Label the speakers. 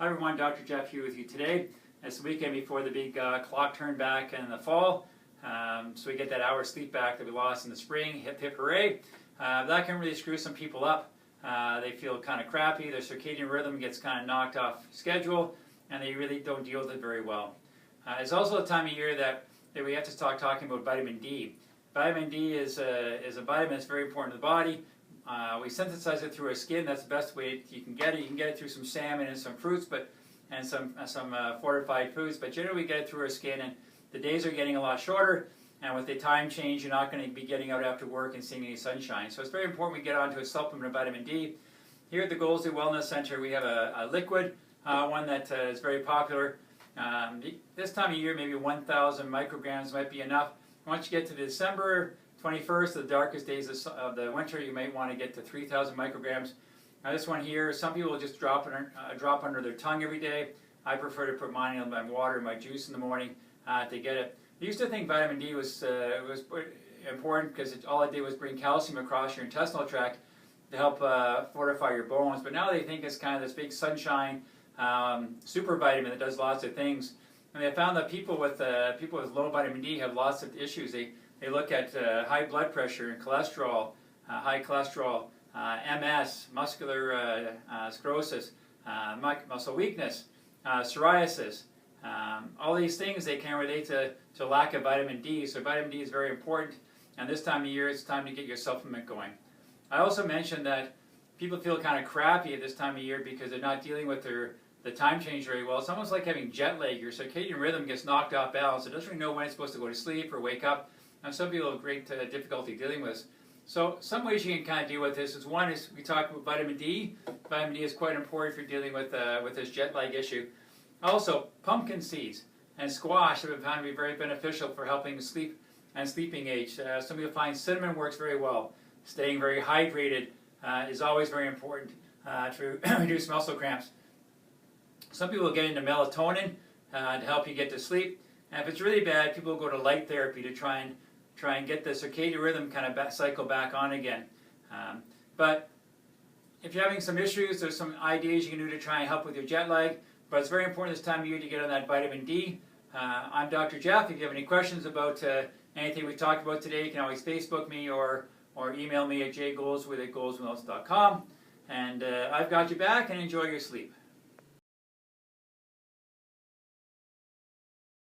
Speaker 1: Hi everyone, Dr. Jeff here with you today. It's the weekend before the big clock turn back in the fall, so we get that hour sleep back that we lost in the spring. Hip hip hooray. That can really screw some people up. They feel kind of crappy, their circadian rhythm gets kind of knocked off schedule, and they really don't deal with it very well. It's also a time of year that we have to start talking about vitamin D. Vitamin D is a vitamin that's very important to the body. We synthesize it through our skin. That's the best way you can get it. You can get it through some salmon and some fruits, and some fortified foods. But generally, we get it through our skin. And the days are getting a lot shorter. And with the time change, you're not going to be getting out after work and seeing any sunshine. So it's very important we get onto a supplement of vitamin D. Here at the Goldsley Wellness Center, we have a liquid one that is very popular. This time of year, maybe 1,000 micrograms might be enough. Once you get to December 21st, the darkest days of the winter, you might want to get to 3,000 micrograms. Now this one here, some people will just drop under their tongue every day. I prefer to put mine in my water and my juice in the morning to get it. I used to think vitamin D was important because all it did was bring calcium across your intestinal tract to help fortify your bones. But now they think it's kind of this big sunshine super vitamin that does lots of things. And they found that people with low vitamin D have lots of issues. They look at high blood pressure and cholesterol, high cholesterol, MS, muscular sclerosis, muscle weakness, psoriasis. All these things they can relate to lack of vitamin D. So vitamin D is very important. And this time of year, it's time to get your supplement going. I also mentioned that people feel kind of crappy at this time of year because they're not dealing with the time change very well. It's almost like having jet lag. Your circadian rhythm gets knocked off balance. It doesn't really know when it's supposed to go to sleep or wake up. And some people have great difficulty dealing with this. So some ways you can kind of deal with this is one is we talk about vitamin D. Vitamin D is quite important for dealing with this jet lag issue. Also, pumpkin seeds and squash have been found to be very beneficial for helping sleep and sleeping age. Some people find cinnamon works very well. Staying very hydrated is always very important to reduce muscle cramps. Some people get into melatonin to help you get to sleep. And if it's really bad, people go to light therapy to try and get the circadian rhythm kind of cycle back on again. But if you're having some issues, there's some ideas you can do to try and help with your jet lag. But it's very important this time of year to get on that vitamin D. I'm Dr. Jeff. If you have any questions about anything we talked about today, you can always Facebook me or email me at jgoldsworth@goldswellness.com. And I've got you back, and enjoy your sleep.